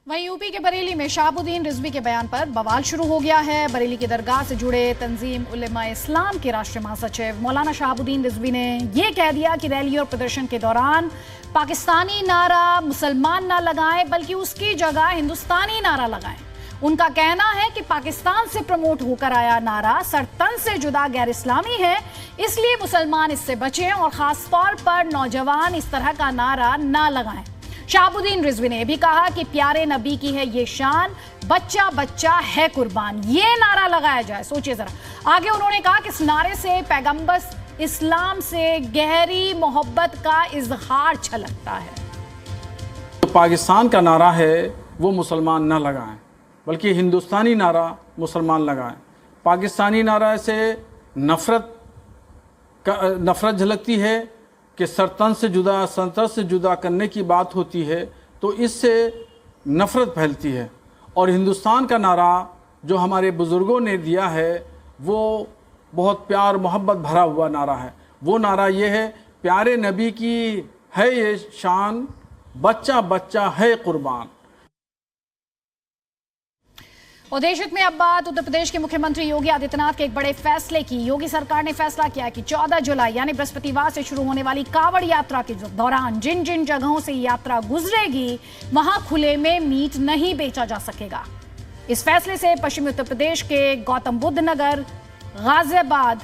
वहीं यूपी के बरेली में शहाबुद्दीन रिजवी के बयान पर बवाल शुरू हो गया है। बरेली की दरगाह से जुड़े तंजीम उलेमा इस्लाम के राष्ट्रीय महासचिव मौलाना शहाबुद्दीन रिजवी ने यह कह दिया कि रैली और प्रदर्शन के दौरान पाकिस्तानी नारा मुसलमान ना लगाएं बल्कि उसकी जगह हिंदुस्तानी नारा लगाएं। उनका कहना है कि पाकिस्तान से प्रमोट होकर आया नारा सरतन से जुदा गैर इस्लामी है, इसलिए मुसलमान इससे बचें और खास तौर पर नौजवान इस तरह का नारा ना लगाएं। शहाबुद्दीन रिजवी ने भी कहा कि प्यारे नबी की है ये शान, बच्चा बच्चा है कुर्बान, ये नारा लगाया जाए। सोचिए जरा। आगे उन्होंने कहा कि इस नारे से पैगंबर इस्लाम से गहरी मोहब्बत का इजहार छलकता है। तो पाकिस्तान का नारा है वो मुसलमान ना लगाएं बल्कि हिंदुस्तानी नारा मुसलमान लगाएं। पाकिस्तानी नारा से नफरत झलकती है कि सरतन से जुदा, संतर से जुदा करने की बात होती है तो इससे नफरत फैलती है। और हिंदुस्तान का नारा जो हमारे बुज़ुर्गों ने दिया है वो बहुत प्यार मोहब्बत भरा हुआ नारा है। वो नारा ये है, प्यारे नबी की है ये शान, बच्चा बच्चा है कुर्बान। और देश हित में अब बात उत्तर प्रदेश के मुख्यमंत्री योगी आदित्यनाथ के एक बड़े फैसले की। योगी सरकार ने फैसला किया कि 14 जुलाई यानी बृहस्पतिवार से शुरू होने वाली कांवड़ यात्रा के दौरान जिन जिन जगहों से यात्रा गुजरेगी वहां खुले में मीट नहीं बेचा जा सकेगा। इस फैसले से पश्चिमी उत्तर प्रदेश के गौतम बुद्ध नगर, गाजियाबाद,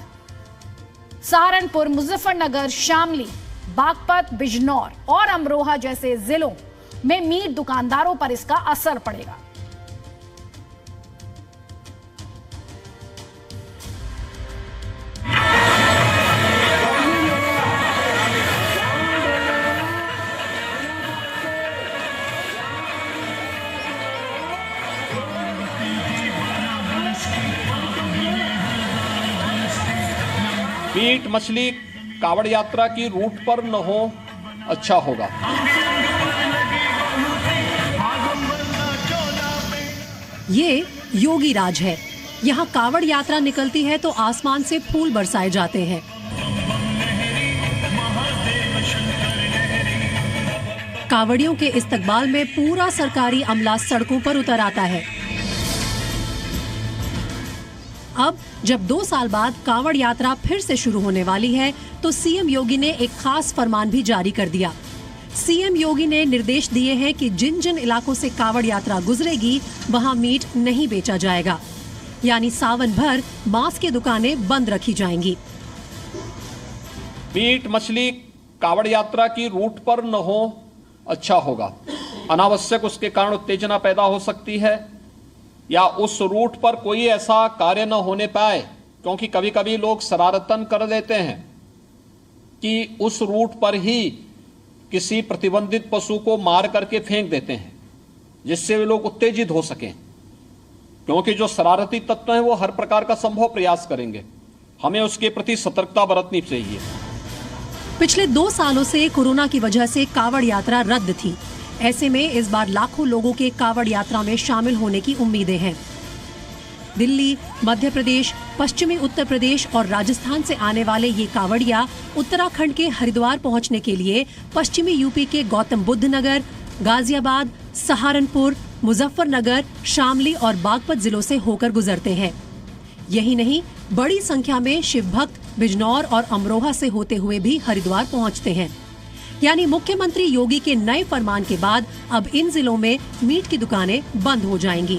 सहारनपुर, मुजफ्फरनगर, शामली, बागपत, बिजनौर और अमरोहा जैसे जिलों में मीट दुकानदारों पर इसका असर पड़ेगा। मीट मछली कावड़ यात्रा की रूट पर न हो, अच्छा होगा। ये योगी राज है। यहाँ कावड़ यात्रा निकलती है तो आसमान से फूल बरसाए जाते हैं। कावड़ियों के इस्तकबाल में पूरा सरकारी अमला सड़कों पर उतर आता है। अब जब 2 साल बाद कांवड़ यात्रा फिर से शुरू होने वाली है तो सीएम योगी ने एक खास फरमान भी जारी कर दिया। सीएम योगी ने निर्देश दिए हैं कि जिन जिन इलाकों से कांवड़ यात्रा गुजरेगी वहां मीट नहीं बेचा जाएगा, यानी सावन भर मांस की दुकानें बंद रखी जाएंगी। मीट मछली कावड़ यात्रा की रूट पर न हो, अच्छा होगा। अनावश्यक उसके कारण उत्तेजना पैदा हो सकती है या उस रूट पर कोई ऐसा कार्य न होने पाए, क्योंकि कभी कभी लोग शरारतन कर देते हैं कि उस रूट पर ही किसी प्रतिबंधित पशु को मार करके फेंक देते हैं, जिससे वे लोग उत्तेजित हो सकें। क्योंकि जो शरारती तत्व हैं वो हर प्रकार का संभव प्रयास करेंगे, हमें उसके प्रति सतर्कता बरतनी चाहिए। पिछले 2 सालों से कोरोना की वजह से कावड़ यात्रा रद्द थी। ऐसे में इस बार लाखों लोगों के कावड़ यात्रा में शामिल होने की उम्मीदें हैं। दिल्ली, मध्य प्रदेश, पश्चिमी उत्तर प्रदेश और राजस्थान से आने वाले ये कावड़िया उत्तराखंड के हरिद्वार पहुंचने के लिए पश्चिमी यूपी के गौतम बुद्ध नगर, गाजियाबाद, सहारनपुर, मुजफ्फरनगर, शामली और बागपत जिलों से होकर गुजरते हैं। यही नहीं, बड़ी संख्या में शिव भक्त बिजनौर और अमरोहा से होते हुए भी हरिद्वार पहुंचते हैं। यानी मुख्यमंत्री योगी के नए फरमान के बाद अब इन जिलों में मीट की दुकानें बंद हो जाएंगी।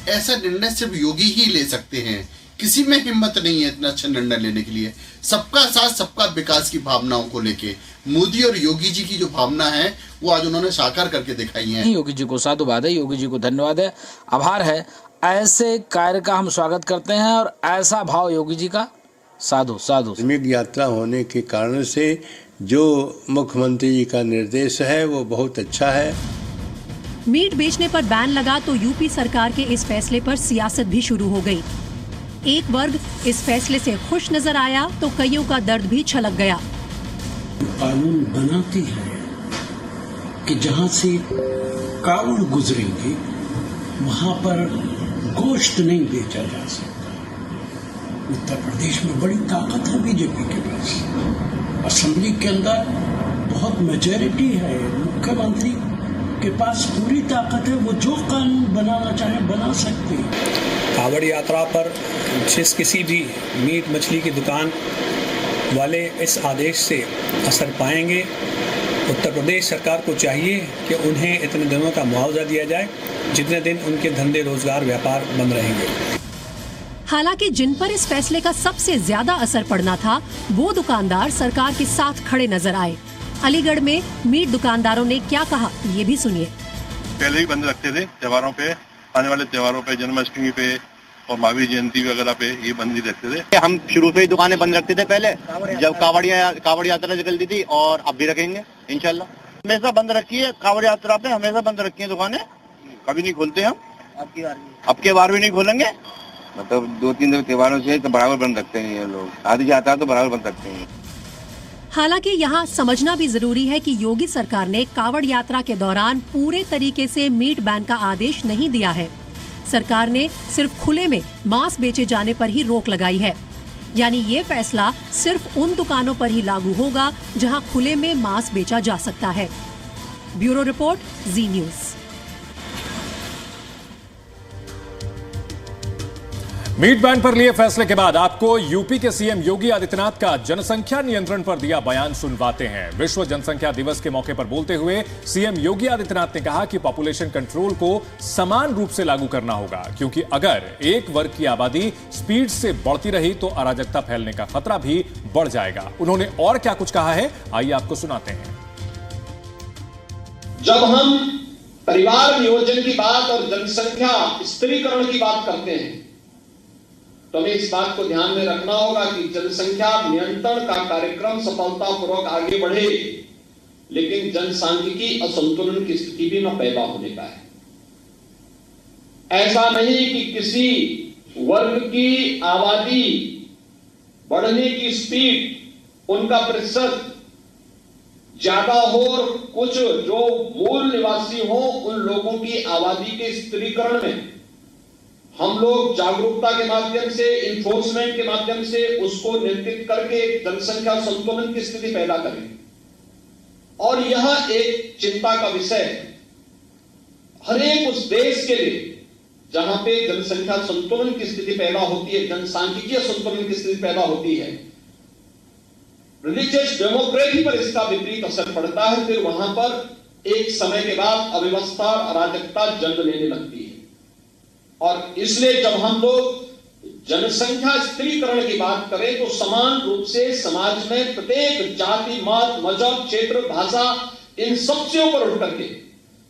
ऐसा निर्णय सिर्फ योगी ही ले सकते हैं, किसी में हिम्मत नहीं है इतना अच्छा निर्णय लेने के लिए। सबका साथ सबका विकास की भावनाओं को लेके मोदी और योगी जी की जो भावना है वो आज उन्होंने साकार करके दिखाई है। योगी जी को साधुवाद है, योगी जी को धन्यवाद है, आभार है। ऐसे कार्य का हम स्वागत करते हैं और ऐसा भाव योगी जी का साधु साधु। धार्मिक यात्रा होने के कारण से जो मुख्यमंत्री जी का निर्देश है वो बहुत अच्छा है। मीट बेचने पर बैन लगा तो यूपी सरकार के इस फैसले पर सियासत भी शुरू हो गई। एक वर्ग इस फैसले से खुश नजर आया तो कईयों का दर्द भी छलक गया। कानून बनाती है कि जहां से कावड़ गुजरेंगे वहां पर गोश्त नहीं बेचा जा सकता। उत्तर प्रदेश में बड़ी ताकत है बीजेपी के पास, असेंबली के अंदर बहुत मेजॉरिटी है, मुख्यमंत्री के पास पूरी ताकत है, वो जो कानून बनाना चाहे बना सकते हैं। कावड़ यात्रा पर जिस किसी भी मीट मछली की दुकान वाले इस आदेश से असर पाएंगे, उत्तर प्रदेश सरकार को चाहिए कि उन्हें इतने दिनों का मुआवजा दिया जाए जितने दिन उनके धंधे रोजगार व्यापार बंद रहेंगे। हालांकि जिन पर इस फैसले का सबसे ज्यादा असर पड़ना था, वो दुकानदार सरकार के साथ खड़े नजर आए। अलीगढ़ में मीट दुकानदारों ने क्या कहा, ये भी सुनिए। पहले ही बंद रखते थे त्योहारों पे, आने वाले त्योहारों पे, जन्माष्टमी पे और महावीर जयंती वगैरह पे ये बंद ही रखते थे। हम शुरू से ही दुकानें बंद रखते थे पहले, जब कावड़ यात्रा निकलती थी, और अब भी रखेंगे इंशाल्लाह। हमेशा बंद रखी है कावड़ यात्रा पे, हमेशा बंद रखी है दुकानें, कभी नहीं खोलते हम। अब के बार भी नहीं खोलेंगे। मतलब 2-3 त्योहारों से तो बराबर बंद रखते हैं ये लोग, आदि जाता है तो बराबर बंद रखते हैं। हालांकि यहाँ समझना भी जरूरी है कि योगी सरकार ने कावड़ यात्रा के दौरान पूरे तरीके से मीट बैन का आदेश नहीं दिया है। सरकार ने सिर्फ खुले में मांस बेचे जाने पर ही रोक लगाई है, यानी ये फैसला सिर्फ उन दुकानों पर ही लागू होगा जहां खुले में मांस बेचा जा सकता है। ब्यूरो रिपोर्ट, जी न्यूज। मीट बैन पर लिए फैसले के बाद आपको यूपी के सीएम योगी आदित्यनाथ का जनसंख्या नियंत्रण पर दिया बयान सुनवाते हैं। विश्व जनसंख्या दिवस के मौके पर बोलते हुए सीएम योगी आदित्यनाथ ने कहा कि पॉपुलेशन कंट्रोल को समान रूप से लागू करना होगा, क्योंकि अगर एक वर्ग की आबादी स्पीड से बढ़ती रही तो अराजकता फैलने का खतरा भी बढ़ जाएगा। उन्होंने और क्या कुछ कहा है, आइए आपको सुनाते हैं। जब हम परिवार नियोजन की बात और जनसंख्या स्त्रीकरण की बात करते हैं तो हमें इस बात को ध्यान में रखना होगा कि जनसंख्या नियंत्रण का कार्यक्रम सफलतापूर्वक आगे बढ़े, लेकिन जनसांख्यिकी असंतुलन की स्थिति भी न पैदा होने पाए। ऐसा नहीं कि किसी वर्ग की आबादी बढ़ने की स्पीड, उनका प्रतिशत ज्यादा हो और कुछ जो मूल निवासी हो उन लोगों की आबादी के स्त्रीकरण में हम लोग जागरूकता के माध्यम से, इन्फोर्समेंट के माध्यम से उसको नियंत्रित करके जनसंख्या संतुलन की स्थिति पैदा करें। और यह एक चिंता का विषय है हर एक उस देश के लिए जहां पे जनसंख्या संतुलन की स्थिति पैदा होती है, जनसांख्यिकीय संतुलन की स्थिति पैदा होती है। रिलीजियस डेमोक्रेसी पर इसका विपरीत असर पड़ता है, फिर वहां पर एक समय के बाद अव्यवस्था, अराजकता जन्म लेने लगती है। और इसलिए जब हम लोग जनसंख्या स्त्रीकरण की बात करें तो समान रूप से समाज में प्रत्येक जाति, मत, मजहब, क्षेत्र, भाषा, इन सब से ऊपर उठ करके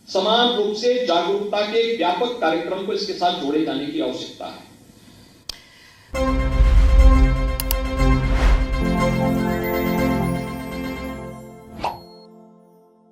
समान रूप से जागरूकता के व्यापक कार्यक्रम को इसके साथ जोड़े जाने की आवश्यकता है।